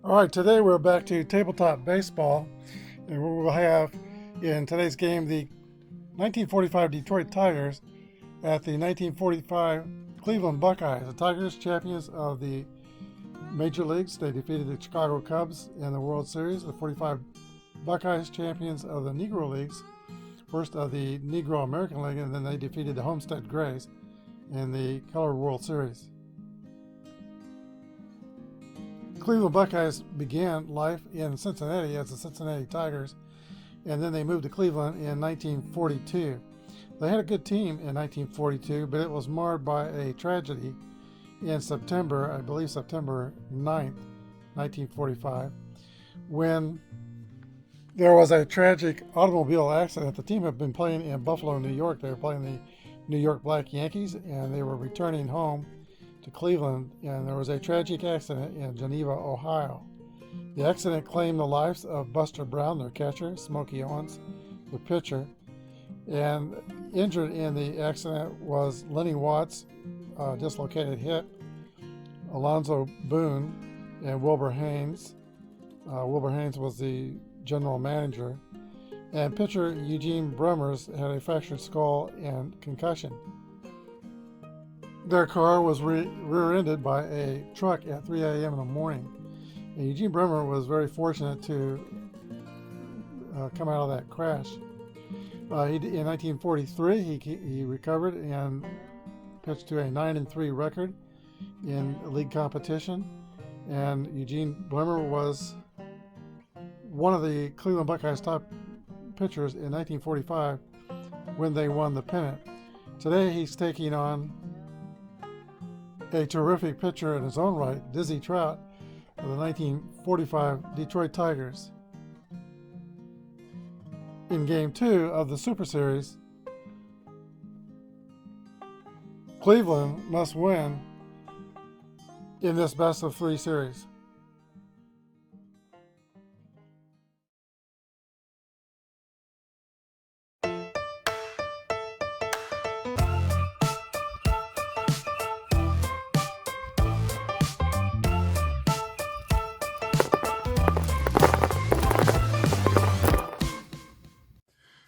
All right, today we're back to tabletop baseball, and we will have in today's game the 1945 Detroit Tigers at the 1945 Cleveland Buckeyes. The Tigers, champions of the major leagues, they defeated the Chicago Cubs in the World Series. The 45 Buckeyes, champions of the Negro Leagues, first of the Negro American League, and then they defeated the Homestead Grays in the Color World Series. Cleveland Buckeyes began life in Cincinnati as the Cincinnati Tigers, and then they moved to Cleveland in 1942. They had a good team in 1942, but it was marred by a tragedy in September, I believe September 9th, 1945, when there was a tragic automobile accident. The team had been playing in Buffalo, New York. They were playing the New York Black Yankees, and they were returning home to Cleveland, and there was a tragic accident in Geneva, Ohio. The accident claimed the lives of Buster Brown, their catcher, Smokey Owens, the pitcher, and injured in the accident was Lenny Watts, dislocated hip, Alonzo Boone, and Wilbur Haynes. Wilbur Haynes was the general manager, and pitcher Eugene Brummers had a fractured skull and concussion. Their car was rear-ended by a truck at 3 a.m. in the morning. And Eugene Brummer was very fortunate to come out of that crash. In 1943, he recovered and pitched to a 9-3 record in league competition. And Eugene Brummer was one of the Cleveland Buckeyes' top pitchers in 1945 when they won the pennant. Today, he's taking on a terrific pitcher in his own right, Dizzy Trout, of the 1945 Detroit Tigers. In Game 2 of the Super Series, Cleveland must win in this best-of-3 series.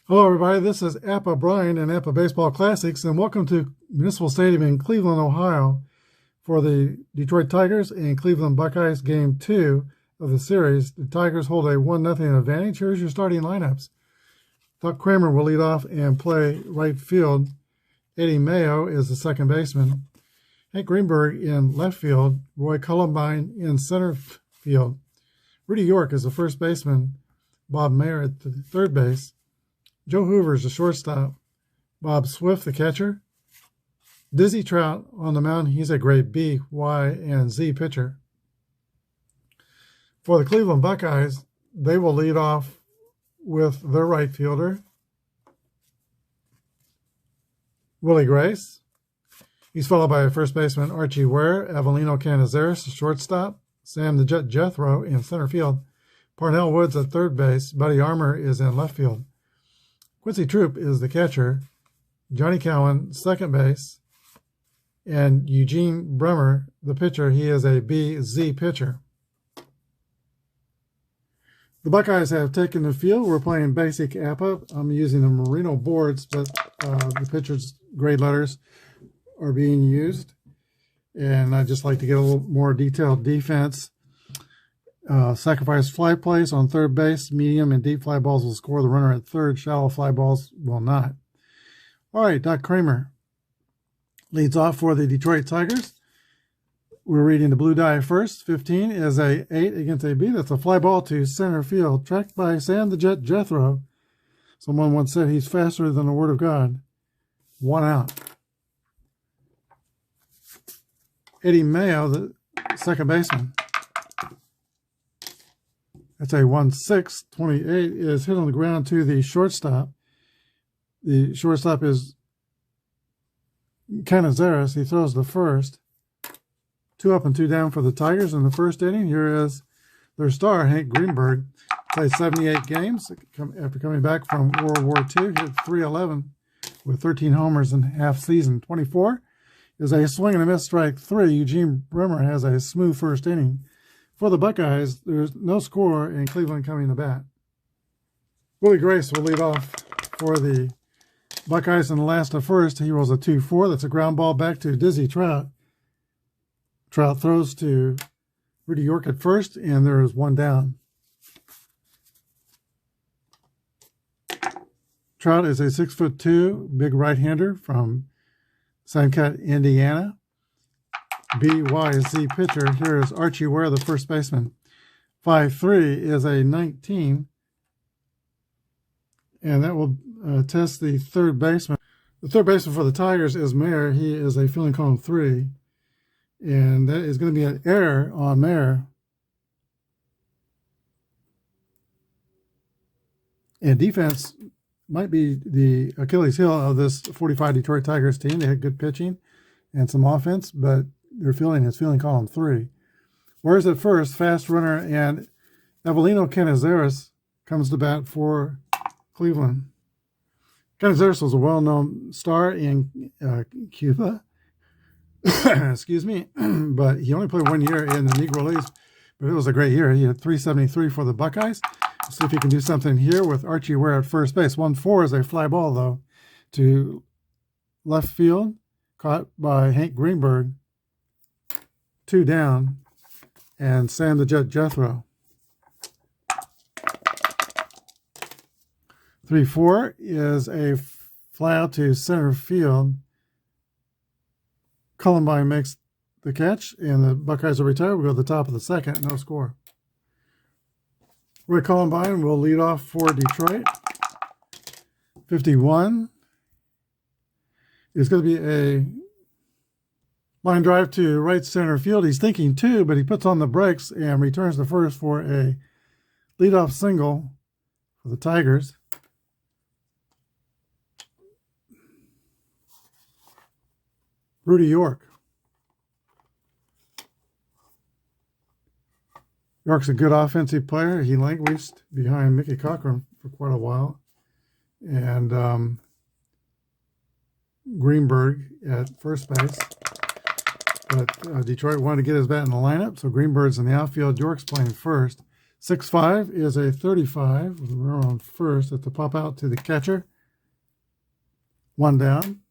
Hello everybody, this is Apba Brian and Apba Baseball Classics, and welcome to Municipal Stadium in Cleveland, Ohio for the Detroit Tigers and Cleveland Buckeyes Game 2 of the series. The Tigers hold a 1-0 advantage. Here's your starting lineups. Buck Kramer will lead off and play right field. Eddie Mayo is the second baseman. Hank Greenberg in left field. Roy Columbine in center field. Rudy York is the first baseman. Bob Mayer at the third base. Joe Hoover is the shortstop. Bob Swift, the catcher. Dizzy Trout on the mound. He's a great B, Y, and Z pitcher. For the Cleveland Buckeyes, they will lead off with their right fielder, Willie Grace. He's followed by first baseman Archie Ware, Avelino Canizares, the shortstop, Sam the Jet Jethro in center field, Parnell Woods at third base, Buddy Armour is in left field. Quincy Troop is the catcher, Johnny Cowan, second base, and Eugene Brummer, the pitcher. He is a BZ pitcher. The Buckeyes have taken the field. We're playing basic Apba. I'm using the Merino boards, but the pitcher's grade letters are being used. And I just like to get a little more detailed defense. Sacrifice fly plays on third base. Medium and deep fly balls will score the runner at third. Shallow fly balls will not. All right, Doc Kramer leads off for the Detroit Tigers. We're reading the blue die first. 15 is a 8 against a B. That's a fly ball to center field, tracked by Sam the Jet Jethro. Someone once said he's faster than the Word of God. 1 out. Eddie Mayo, the second baseman. That's a 1-6. 28 is hit on the ground to the shortstop. The shortstop is Canizares. He throws the first. 2 up and 2 down for the Tigers in the first inning. Here is their star, Hank Greenberg. Played 78 games after coming back from World War II. Hit .311 with 13 homers in half season. 24 is a swing and a miss, strike 3. Eugene Brummer has a smooth first inning. For the Buckeyes, there's no score in Cleveland coming to bat. Willie Grace will lead off for the Buckeyes in the last of first. He rolls a 2-4. That's a ground ball back to Dizzy Trout. Trout throws to Rudy York at first, and there is one down. Trout is a 6'2", big right-hander from Sancut, Indiana. BYZ pitcher. Here is Archie Ware, the first baseman. 5'3" is a 19, and that will test the third baseman. The third baseman for the Tigers is Mayer. He is a fielding column 3, and that is going to be an error on Mayer. And defense might be the Achilles heel of this 45 Detroit Tigers team. They had good pitching and some offense, but their fielding is fielding column 3. Whereas at first, fast runner and Avelino Canizares comes to bat for Cleveland. Canizares was a well-known star in Cuba, excuse me, but he only played 1 year in the Negro Leagues, but it was a great year. He had 373 for the Buckeyes. Let's see if he can do something here with Archie Ware at first base. 1-4 is a fly ball, though, to left field, caught by Hank Greenberg. 2 down, and Sam the Jet Jethro. 3-4 is a fly out to center field. Columbine makes the catch, and the Buckeyes will retire. We go to the top of the second, no score. Roy Columbine will lead off for Detroit. 51 is going to be a line drive to right center field. He's thinking 2, but he puts on the brakes and returns to first for a leadoff single for the Tigers. Rudy York. York's a good offensive player. He languished behind Mickey Cochran for quite a while. And Greenberg at first base. But Detroit wanted to get his bat in the lineup, so Greenberg's in the outfield. York's playing first. 6'5" is a 35 with a runner on first. At the pop out to the catcher. 1 down.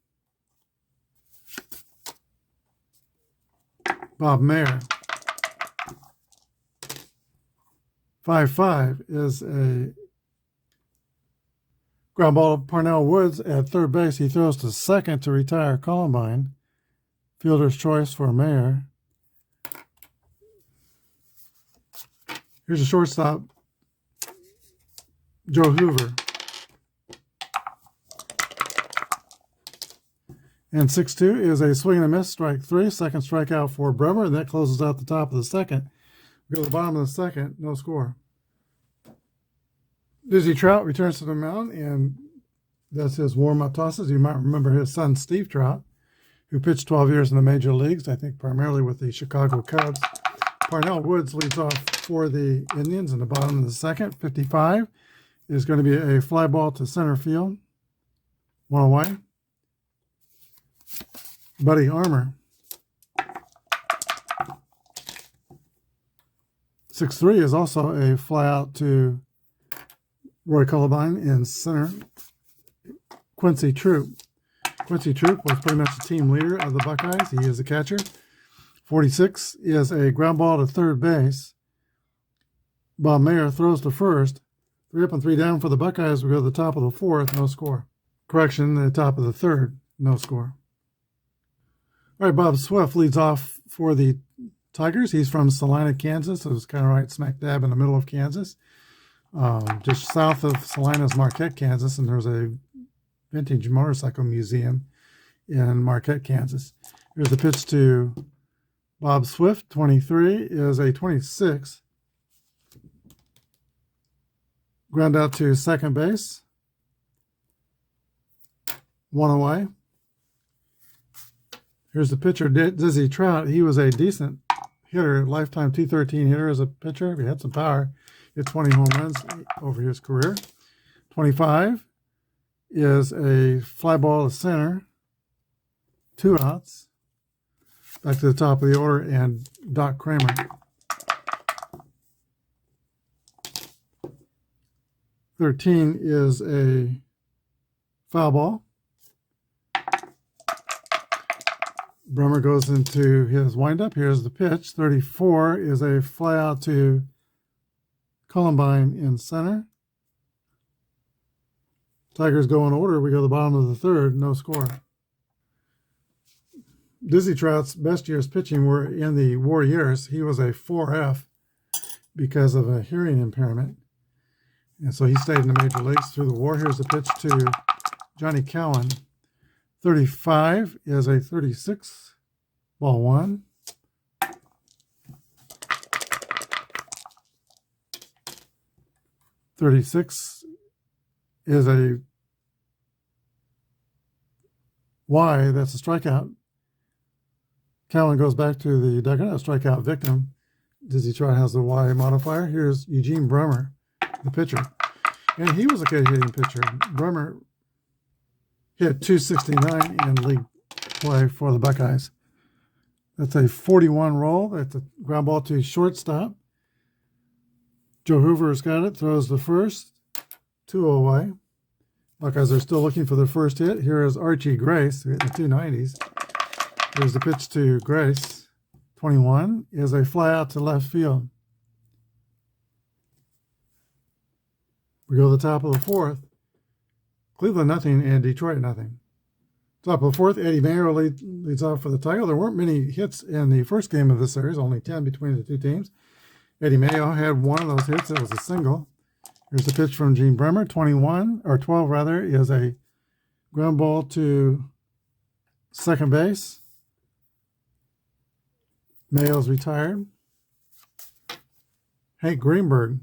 Bob Mayer. 5'5" is a ground ball to Parnell Woods at third base. He throws to second to retire Columbine. Fielder's choice for Mayer. Here's a shortstop, Joe Hoover. And 6-2 is a swing and a miss, strike 3. Second strikeout for Bremer, and that closes out the top of the second. We go to the bottom of the second, no score. Dizzy Trout returns to the mound, and that's his warm-up tosses. You might remember his son, Steve Trout, who pitched 12 years in the major leagues, I think primarily with the Chicago Cubs. Parnell Woods leads off for the Indians in the bottom of the second. 55 is going to be a fly ball to center field. 1 away. Buddy Armour. 6-3 is also a fly out to Roy Columbine in center. Quincy Troop. Quincy Troop was pretty much the team leader of the Buckeyes. He is the catcher. 46 is a ground ball to third base. Bob Mayer throws to first. 3 up and 3 down for the Buckeyes. We go to the top of the fourth, no score. Correction, the top of the third, no score. All right, Bob Swift leads off for the Tigers. He's from Salina, Kansas. So it's kind of right smack dab in the middle of Kansas. Just south of Salina's Marquette, Kansas, and there's a vintage motorcycle museum in Marquette, Kansas. Here's a pitch to Bob Swift. 23 is a 26. Ground out to second base. 1 away. Here's the pitcher, Dizzy Trout. He was a decent hitter, lifetime 213 hitter as a pitcher. He had some power. He had 20 home runs over his career. 25 is a fly ball to center. 2 outs. Back to the top of the order, and Doc Kramer. 13 is a foul ball. Brummer goes into his windup. Here's the pitch. 34 is a fly out to Columbine in center. Tigers go in order. We go to the bottom of the third. No score. Dizzy Trout's best years pitching were in the war years. He was a 4F because of a hearing impairment. And so he stayed in the major leagues through the war. Here's the pitch to Johnny Cowan. 35 is a 36, ball one. .36 is a Y, that's a strikeout. Cowan goes back to the dugout, a strikeout victim. Dizzy Trout has the Y modifier. Here's Eugene Brummer, the pitcher. And he was a good hitting pitcher. Brummer hit .269 in league play for the Buckeyes. That's a 41 roll. That's a ground ball to shortstop. Joe Hoover's got it, throws the first, 2 away. Buckeyes are still looking for their first hit. Here is Archie Grace, hitting the 290s. Here's the pitch to Grace. 21 is a fly out to left field. We go to the top of the fourth. Cleveland nothing and Detroit nothing. Top of the fourth, Eddie Mayer leads off for the Tigers. There weren't many hits in the first game of the series, only 10 between the two teams. Eddie Mayo had one of those hits. It was a single. Here's the pitch from Gene Brummer. 12 rather, is a ground ball to second base. Mayo's retired. Hank Greenberg.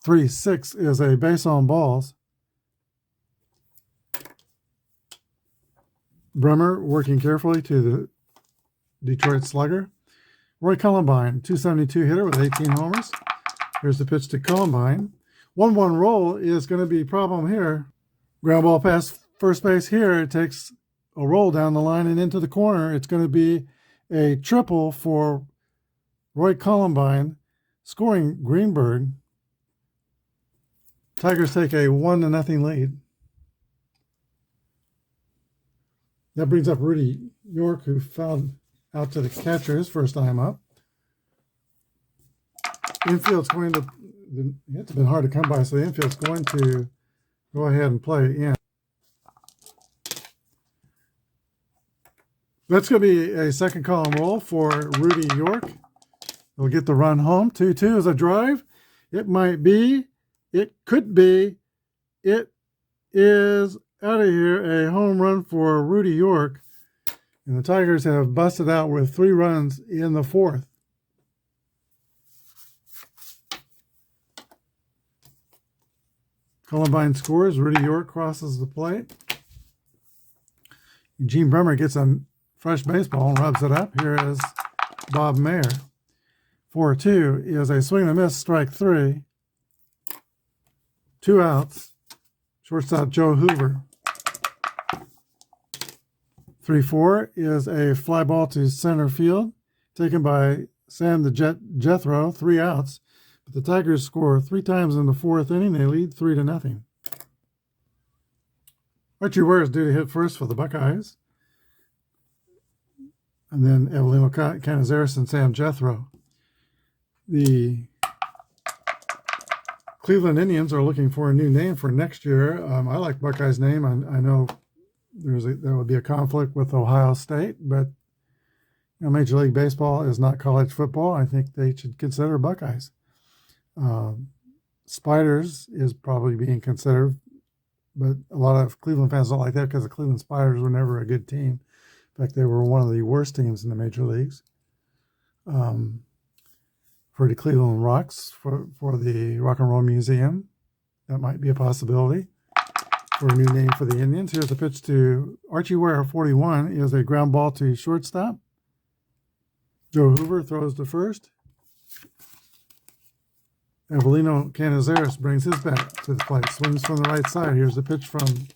.36 is a base on balls. Brummer working carefully to the Detroit slugger. Roy Columbine, .272 hitter with 18 homers. Here's the pitch to Columbine. 1-1 roll is going to be a problem here. Ground ball past first base here. It takes a roll down the line and into the corner. It's going to be a triple for Roy Columbine, scoring Greenberg. Tigers take a 1-0 lead. That brings up Rudy York, who fouled out to the catcher his first time up. Infield's going to, it's been hard to come by, so the infield's going to go ahead and play in. That's going to be a second column roll for Rudy York. He'll get the run home. 2-2 is a drive. It might be. It could be. It is out of here, a home run for Rudy York. And the Tigers have busted out with 3 runs in the fourth. Columbine scores. Rudy York crosses the plate. Eugene Brummer gets a fresh baseball and rubs it up. Here is Bob Mayer. 4-2 is a swing and a miss, strike 3. 2 outs. Shortstop Joe Hoover. 3-4 is a fly ball to center field, taken by Sam the Jet Jethro. 3 outs. But the Tigers score 3 times in the fourth inning. They lead 3-0. Archie Ware is due to hit first for the Buckeyes. And then Evelino Canizares and Sam Jethro. The Cleveland Indians are looking for a new name for next year. I like Buckeyes' name. I know there would be a conflict with Ohio State, but Major League Baseball is not college football. I think they should consider Buckeyes. Spiders is probably being considered, but a lot of Cleveland fans don't like that because the Cleveland Spiders were never a good team. In fact, they were one of the worst teams in the major leagues. For the Cleveland Rocks, for the Rock and Roll Museum, that might be a possibility for a new name for the Indians. Here's a pitch to Archie Ware. 41 is a ground ball to shortstop. Joe Hoover throws to first. Evelino Canizares brings his bat to the plate. Swings from the right side. Here's the pitch from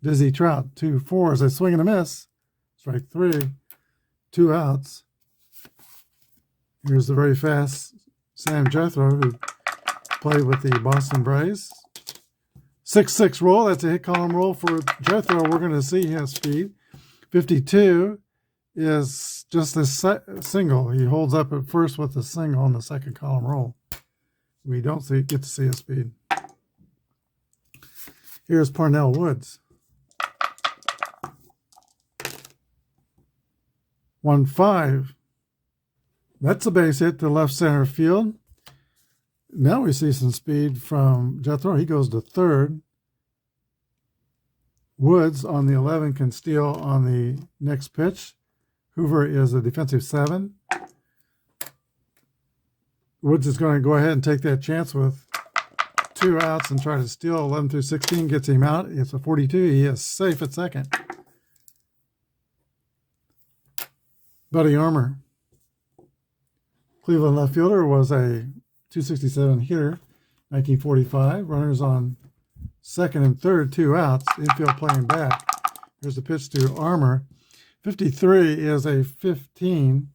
Dizzy Trout. 2-4 is a swing and a miss. Strike 3. 2 outs. Here's the very fast Sam Jethro, who played with the Boston Braves. 6-6 roll. That's a hit column roll for Jethro. We're going to see his speed. 52 is just a single. He holds up at first with a single on the second column roll. We don't get to see his speed. Here's Parnell Woods. 1-5. That's a base hit to left center field. Now we see some speed from Jethro. He goes to third. Woods on the 11 can steal on the next pitch. Hoover is a defensive 7. Woods is going to go ahead and take that chance with 2 outs and try to steal. 11 through 16 gets him out. It's a 42. He is safe at second. Buddy Armour. Cleveland left fielder, was a 267 hitter, 1945. Runners on second and third, 2 outs. Infield playing back. Here's the pitch to Armour. 53 is a 15.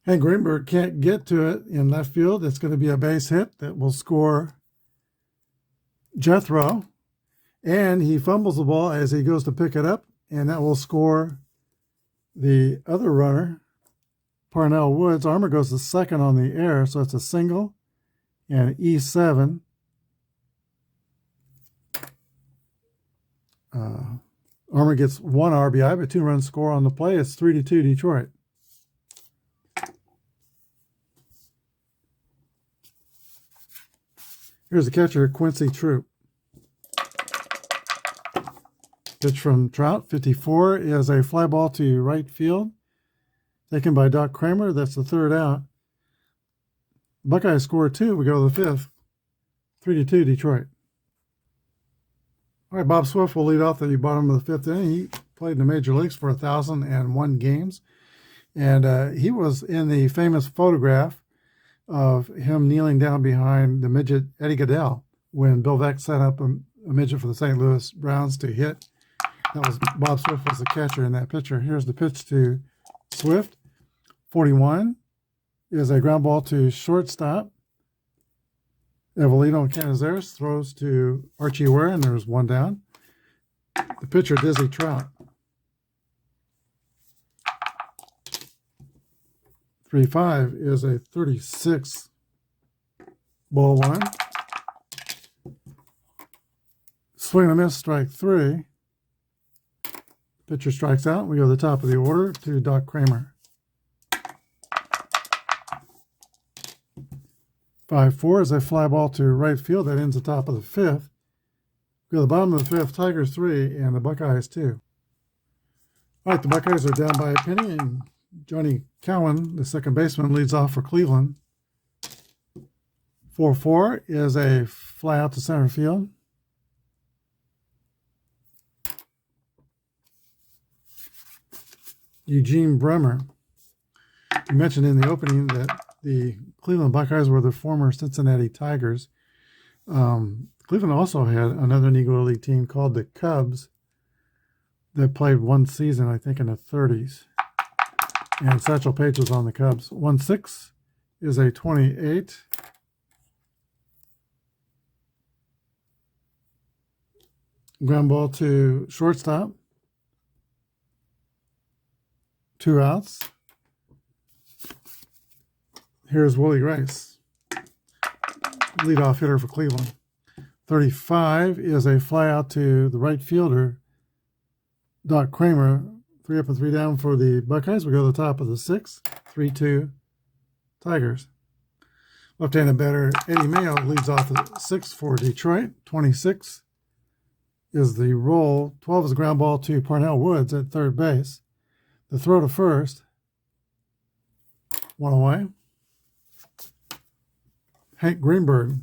Hank Greenberg can't get to it in left field. It's going to be a base hit that will score Jethro. And he fumbles the ball as he goes to pick it up, and that will score the other runner, Parnell Woods. Armour goes to second on the air, so it's a single and E7. Armour gets 1 RBI, but 2-run score on the play. It's 3-2 Detroit. Here's the catcher, Quincy Troop. Pitch from Trout. 54 is a fly ball to right field. Taken by Doc Kramer. That's the 3rd out. Buckeyes score 2. We go to the 5th. 3-2 Detroit. All right, Bob Swift will lead off the bottom of the 5th inning. He played in the major leagues for 1,001 games. And he was in the famous photograph of him kneeling down behind the midget Eddie Goodell when Bill Veeck set up a midget for the St. Louis Browns to hit. That was Bob Swift was the catcher in that picture. Here's the pitch to Swift. 41 is a ground ball to shortstop. Evelino Canizares throws to Archie Ware, and there's 1 down. The pitcher, Dizzy Trout. 3-5 is a 36 ball 1. Swing and a miss, strike 3. Pitcher strikes out. We go to the top of the order to Doc Kramer. 5-4 is a fly ball to right field. That ends the top of the 5th. We go to the bottom of the 5th, Tigers 3 and the Buckeyes 2. All right, the Buckeyes are down by a penny, and Johnny Cowan, the second baseman, leads off for Cleveland. 4-4 is a fly out to center field. Eugene Bremer. You mentioned in the opening that the Cleveland Buckeyes were the former Cincinnati Tigers. Cleveland also had another Negro League team called the Cubs that played 1 season, I think, in the 30s. And Satchel Paige was on the Cubs. 1-6 is a 28. Ground ball to shortstop. 2 outs. Here's Willie Rice, leadoff hitter for Cleveland. 35 is a fly out to the right fielder, Doc Kramer. 3 up and 3 down for the Buckeyes. We go to the top of the 6th. 3-2 Tigers. Left-handed batter Eddie Mayo leads off the 6th for Detroit. 26 is the roll. 12 is a ground ball to Parnell Woods at third base. The throw to first. 1 away. Hank Greenberg.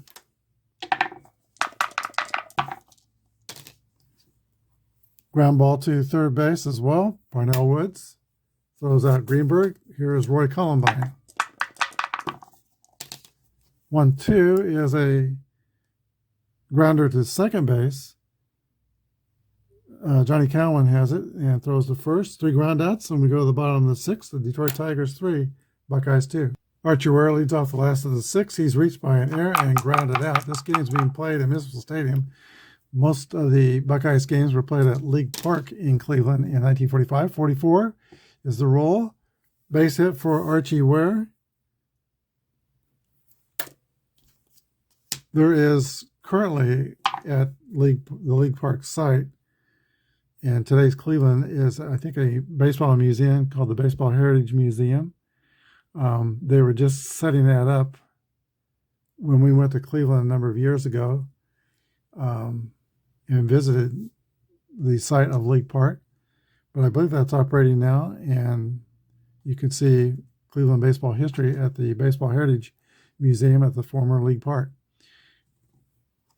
Ground ball to third base as well. Parnell Woods throws out Greenberg. Here is Roy Columbine. 1-2 is a grounder to second base. Johnny Cowan has it and throws the first. 3 ground outs, and we go to the bottom of the 6th. The Detroit Tigers 3, Buckeyes 2. Archie Ware leads off the last of the 6. He's reached by an error and grounded out. This game is being played at Municipal Stadium. Most of the Buckeyes games were played at League Park in Cleveland in 1945. 44 is the roll. Base hit for Archie Ware. There is currently at the League Park site, and today's Cleveland is, I think, a baseball museum called the Baseball Heritage Museum. They were just setting that up when we went to Cleveland a number of years ago and visited the site of League Park. But I believe that's operating now, and you can see Cleveland baseball history at the Baseball Heritage Museum at the former League Park.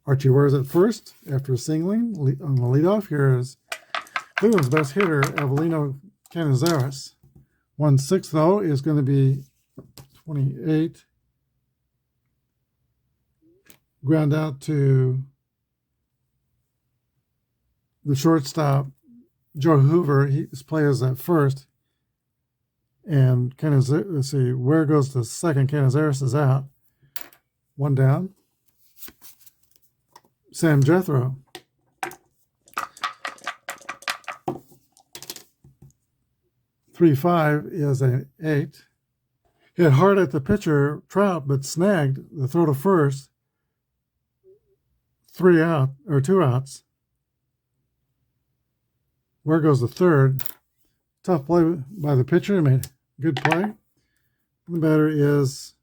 Archie Ware's at first after singling on the leadoff. Here is Cleveland's best hitter, Avelino Canizares. 1-6, though, is going to be 28. Ground out to the shortstop, Joe Hoover. His play is at first. And let's see, Ware goes to second. Canizares is out. 1 down. Sam Jethro. .35 is an 8. Hit hard at the pitcher, Trout, but snagged the throw to first. 2 outs. Where goes the third? Tough play by the pitcher. Made a good play. The batter is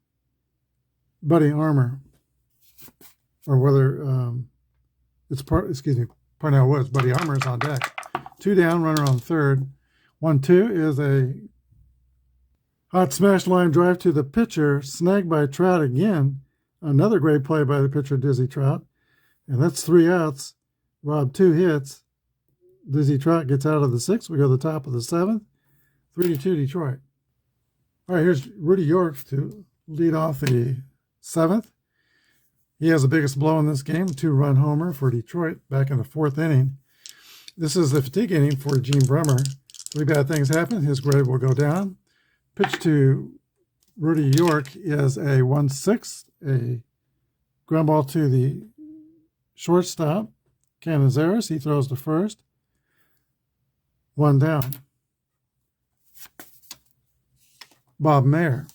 Buddy Armour, or whether Parnell Woods. Buddy Armour is on deck. 2 down, runner on third. 1-2 is a hot smash line drive to the pitcher, snagged by Trout again. Another great play by the pitcher, Dizzy Trout. And that's 3 outs. Rob 2 hits. Dizzy Trout gets out of the 6th. We go to the top of the 7th. 3-2 Detroit. All right, here's Rudy York to lead off the 7th. He has the biggest blow in this game, 2-run homer for Detroit back in the 4th inning. This is the fatigue inning for Gene Brummer. 3 bad things happen. His grade will go down. Pitch to Rudy York is a 1-6, a ground ball to the shortstop, Canizares. He throws to first. 1 down. Bob Mayer.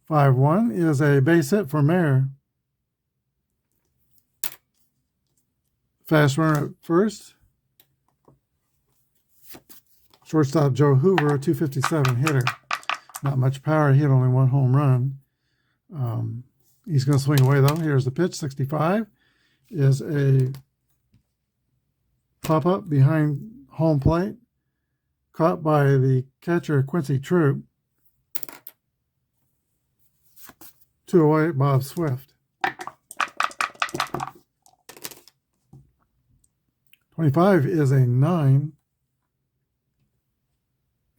5-1 is a base hit for Mayer. Fast runner at first. Shortstop Joe Hoover, a .257 hitter. Not much power. He hit only 1 home run. He's going to swing away, though. Here's the pitch. 65 is a pop-up behind home plate. Caught by the catcher, Quincy Troop. 2 away, Bob Swift. 25 is a 9.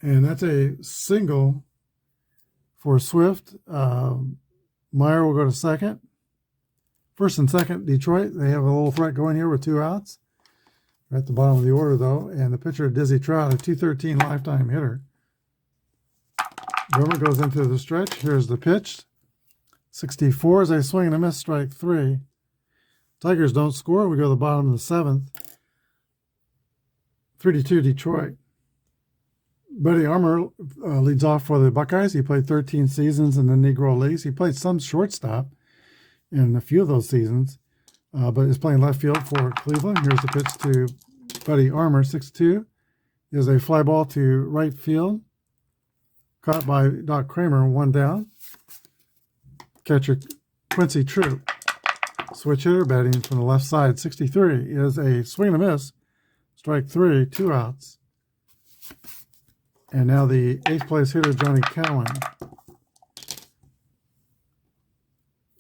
And that's a single for Swift. Meyer will go to second. First and second, Detroit. They have a little threat going here with 2 outs. We're at the bottom of the order, though. And the pitcher, Dizzy Trout, a .213 lifetime hitter. Drummer goes into the stretch. Here's the pitch. 64 is a swing and a miss, strike 3. Tigers don't score. We go to the bottom of the 7th. 3-2 Detroit. Buddy Armour leads off for the Buckeyes. He played 13 seasons in the Negro Leagues. He played some shortstop in a few of those seasons, but is playing left field for Cleveland. Here's the pitch to Buddy Armour. 6-2 is a fly ball to right field. Caught by Doc Kramer, 1 down. Catcher Quincy Troop. Switch hitter batting from the left side. 63 is a swing and a miss. Strike 3, 2 outs. And now the 8th place hitter, Johnny Cowan.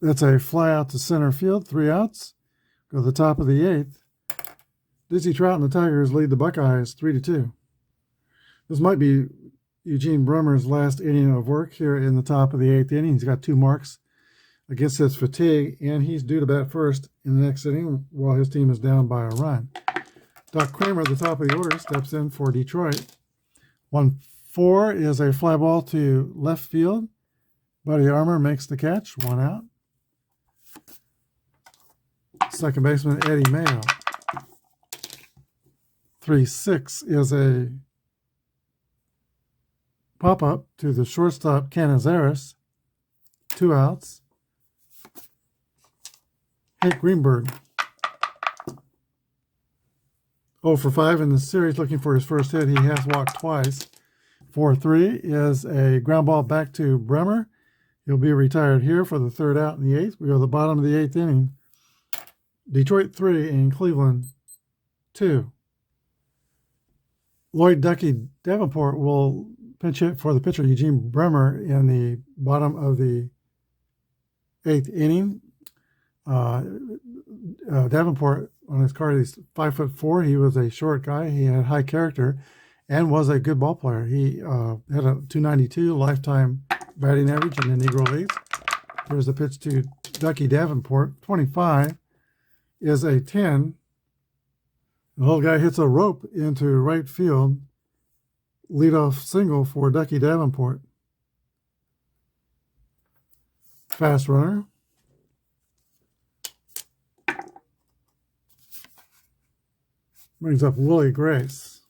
That's a fly out to center field, 3 outs. Go to the top of the 8th. Dizzy Trout and the Tigers lead the Buckeyes 3-2. This might be Eugene Brummer's last inning of work here in the top of the 8th inning. He's got 2 marks against his fatigue, and he's due to bat first in the next inning while his team is down by a run. Doc Kramer at the top of the order steps in for Detroit. 1-4 is a fly ball to left field. Buddy Armour makes the catch, 1 out. Second baseman Eddie Mayo. 3-6 is a pop-up to the shortstop Canizares, 2 outs. Hank Greenberg, 0 for 5 in the series, looking for his first hit. He has walked twice. 4-3 is a ground ball back to Bremer. He'll be retired here for the 3rd out in the 8th. We go to the bottom of the 8th inning. Detroit 3 and Cleveland 2. Lloyd Ducky Davenport will pinch hit for the pitcher Eugene Bremer in the bottom of the 8th inning. Davenport, on his card, he's 5'4". He was a short guy. He had high character and was a good ball player. He had a .292 lifetime batting average in the Negro Leagues. Here's the pitch to Ducky Davenport. 25 is a 10. The little guy hits a rope into right field. Leadoff single for Ducky Davenport. Fast runner. Brings up Willie Grace.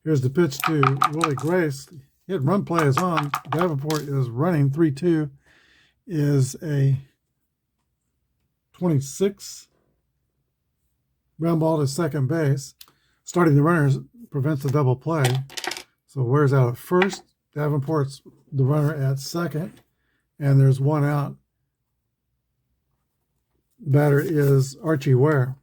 Here's the pitch to Willie Grace. Hit run play is on. Davenport is running. 3-2 is a 26. Ground ball to second base. Starting the runners prevents the double play. So Ware's out at first. Davenport's the runner at second. And there's 1 out. The batter is Archie Ware.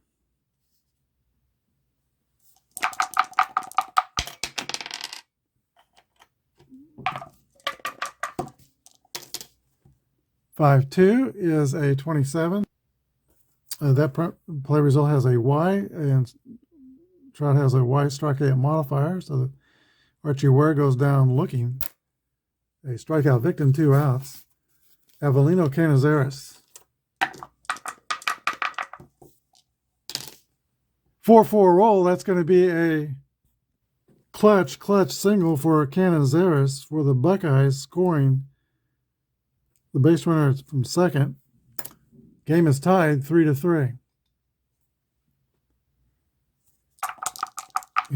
(5-2) is a 27. That play result has a Y, and Trout has a Y strikeout modifier, so that Archie Ware goes down looking. A strikeout victim, 2 outs. Avelino Canizares. 4-4 roll. That's going to be a clutch single for Canizares for the Buckeyes, scoring the base runner from second. Game is tied 3-3.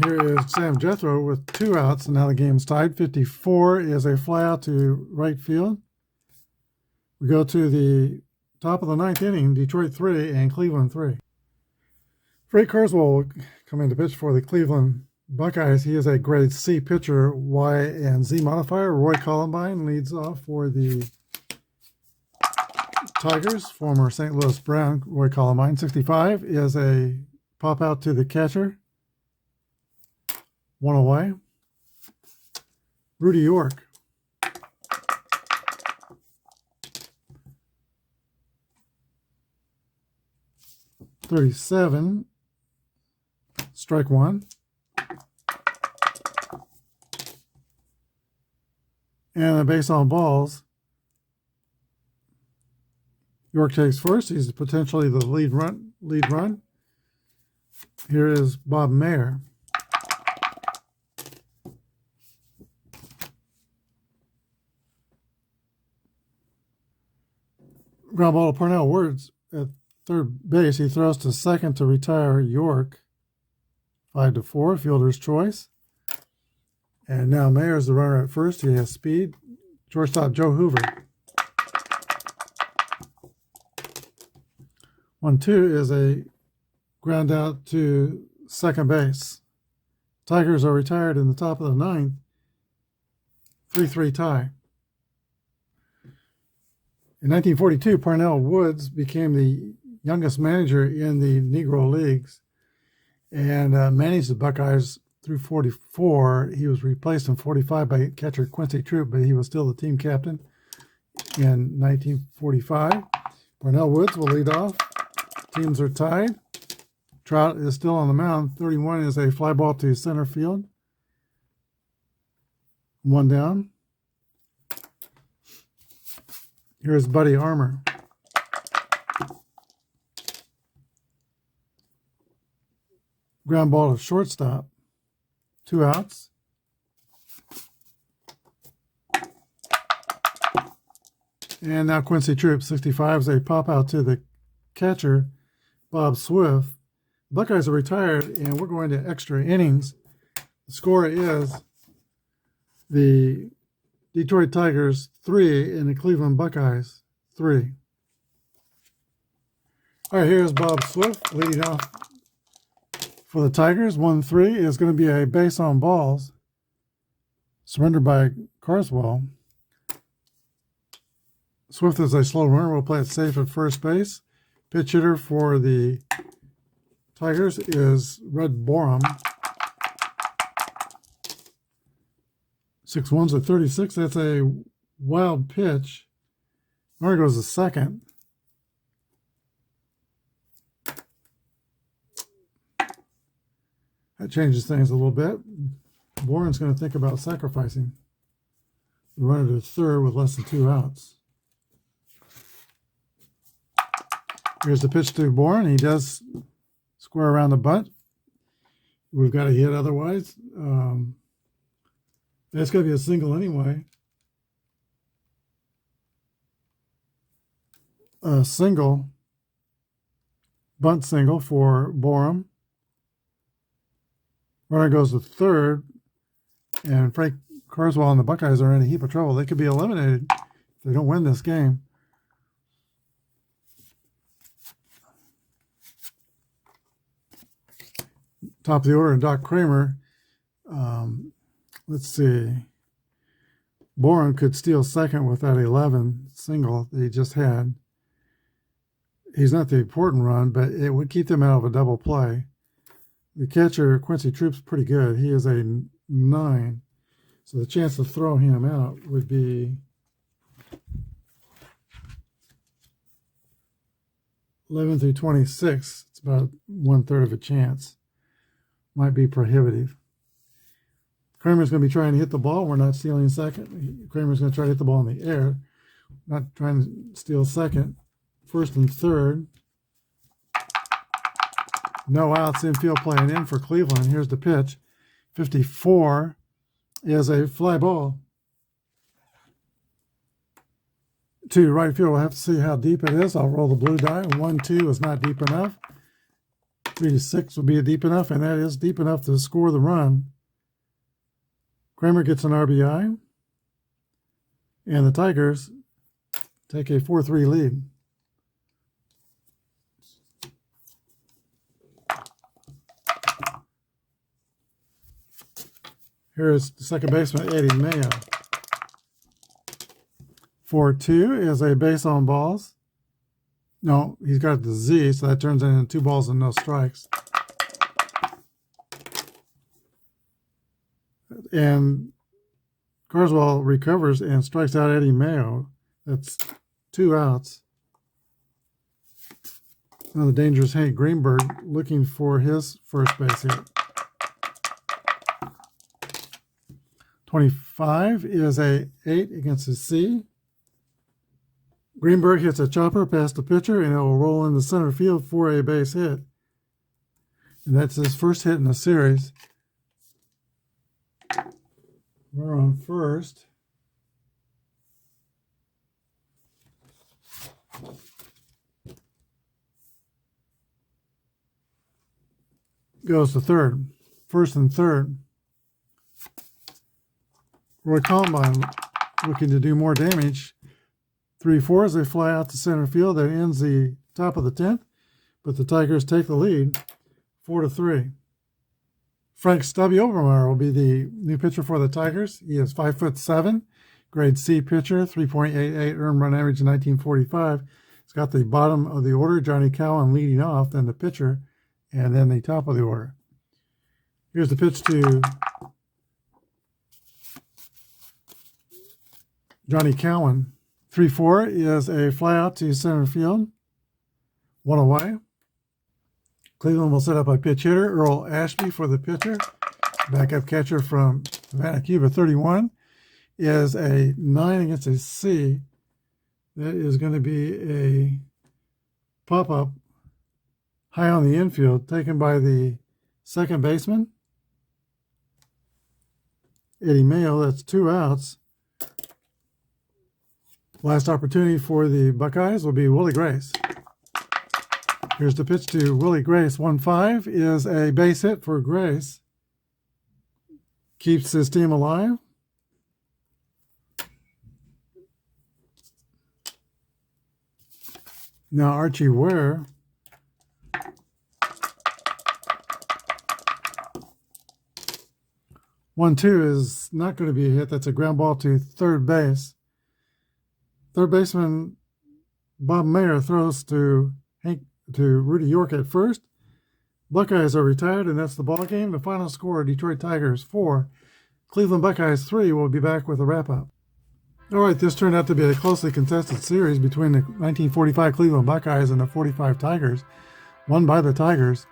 Here is Sam Jethro with 2 outs, and now the game's tied. 54 is a fly out to right field. We go to the top of the 9th inning, Detroit 3 and Cleveland 3. Frank Kurzweil will come in to pitch for the Cleveland Buckeyes. He is a grade C pitcher, Y and Z modifier. Roy Columbine leads off for the Tigers, former St. Louis Brown. Roy Columbine. 65 is a pop out to the catcher. 1 away. Rudy York. .37, strike 1. And a base on balls. York takes first. He's potentially the lead run. Here is Bob Mayer. Ground ball to Parnell Woods at third base. He throws to second to retire York. 5-4, fielder's choice. And now Mayer's the runner at first. He has speed. Shortstop Joe Hoover. 1-2 is a ground out to second base. Tigers are retired in the top of the 9th. 3-3 tie. In 1942, Parnell Woods became the youngest manager in the Negro Leagues and managed the Buckeyes through 44. He was replaced in 45 by catcher Quincy Troop, but he was still the team captain in 1945. Parnell Woods will lead off. Teams are tied. Trout is still on the mound. 31 is a fly ball to center field. 1 down. Here's Buddy Armour. Ground ball to shortstop. 2 outs. And now Quincy Troop, 65, is a pop out to the catcher, Bob Swift. The Buckeyes are retired, and we're going to extra innings. The score is the Detroit Tigers 3 and the Cleveland Buckeyes 3. All right, here's Bob Swift leading off for the Tigers. 1-3 is going to be a base on balls. Surrendered by Carswell. Swift is a slow runner. We'll play it safe at first base. Pitch hitter for the Tigers is Red Borum. 6-1's at 36. That's a wild pitch. Runner goes to second. That changes things a little bit. Boren's going to think about sacrificing the runner to third with less than 2 outs. Here's the pitch to Boren. He does square around the bunt. We've got a hit otherwise. That's going to be a single anyway. A single, bunt single for Borum. Runner goes to third, and Frank Carswell and the Buckeyes are in a heap of trouble. They could be eliminated if they don't win this game. Top of the order, Doc Kramer. Let's see. Boren could steal second with that 11 single that he just had. He's not the important run, but it would keep them out of a double play. The catcher, Quincy Troop's pretty good. He is a 9. So the chance to throw him out would be 11 through 26. It's about 1/3 of a chance. Might be prohibitive. Kramer's going to be trying to hit the ball. We're not stealing second. Kramer's going to try to hit the ball in the air. Not trying to steal second. First and third. No outs, infield playing in for Cleveland. Here's the pitch. 54 is a fly ball to right field. We'll have to see how deep it is. I'll roll the blue die. 1-2 is not deep enough. 3-6 will be deep enough, and that is deep enough to score the run. Kramer gets an RBI, and the Tigers take a 4-3 lead. Here's the second baseman, Eddie Mayo. 4-2 is a base on balls. No, he's got the Z, so that turns into 2 balls and no strikes. And Carswell recovers and strikes out Eddie Mayo. That's 2 outs. Now the dangerous Hank Greenberg looking for his first base hit. 25 is a 8 against a C. Greenberg hits a chopper past the pitcher, and it will roll into center field for a base hit. And that's his first hit in the series. We're on first. Goes to third. First and third. Roy Columbine looking to do more damage. 3-4 as they fly out to center field. That ends the top of the 10th, but the Tigers take the lead 4-3. Frank Stubby Overmeyer will be the new pitcher for the Tigers. He is 5'7", grade C pitcher, 3.88 earned run average in 1945. He's got the bottom of the order, Johnny Cowan leading off, then the pitcher, and then the top of the order. Here's the pitch to Johnny Cowan. 3-4 is a fly out to center field. 1 away. Cleveland will set up a pitch hitter, Earl Ashby for the pitcher. Backup catcher from Havana, Cuba, 31, is a 9 against a C. That is going to be a pop-up high on the infield taken by the second baseman, Eddie Mayo. That's 2 outs. Last opportunity for the Buckeyes will be Willie Grace. Here's the pitch to Willie Grace. 1-5 is a base hit for Grace. Keeps his team alive. Now Archie Ware (1-2) is not going to be a hit. That's a ground ball to third base. Third baseman Bob Mayer throws to Rudy York at first. Buckeyes are retired, and that's the ball game. The final score: Detroit Tigers 4, Cleveland Buckeyes 3. We'll be back with a wrap-up. All right, this turned out to be a closely contested series between the 1945 Cleveland Buckeyes and the 45 Tigers, won by the Tigers.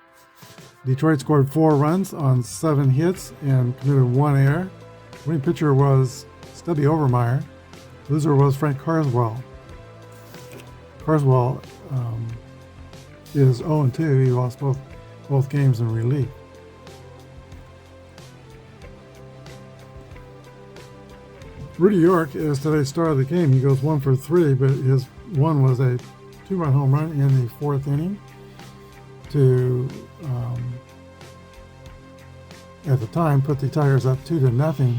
Detroit scored 4 runs on 7 hits and committed 1 error. Winning pitcher was Stubby Overmeyer. Loser was Frank Carswell. Carswell is 0-2. He lost both games in relief. Rudy York is today's star of the game. He goes 1 for 3, but his one was a 2-run home run in the 4th inning to, at the time, put the Tigers up 2-0.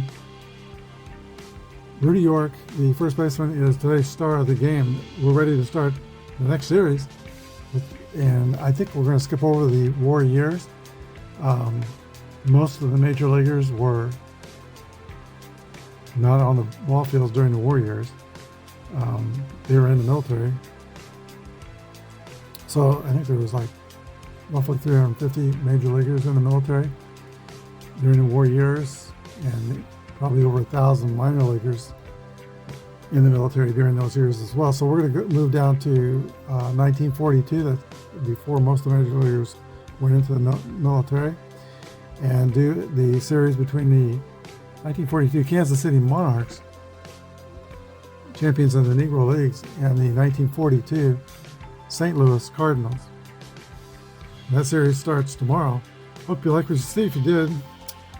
Rudy York, the first baseman, is today's star of the game. We're ready to start the next series, and I think we're going to skip over the war years. Most of the major leaguers were not on the ball fields during the war years. They were in the military. So I think there was like roughly 350 major leaguers in the military during the war years, and probably over 1,000 minor leaguers in the military during those years as well. So we're going to move down to 1942, that's before most of the major leaguers went into the military, and do the series between the 1942 Kansas City Monarchs, champions of the Negro Leagues, and the 1942 St. Louis Cardinals. And that series starts tomorrow. Hope you like what you see. If you did,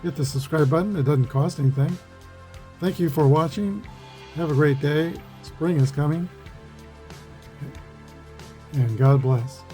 hit the subscribe button. It doesn't cost anything. Thank you for watching. Have a great day. Spring is coming. And God bless.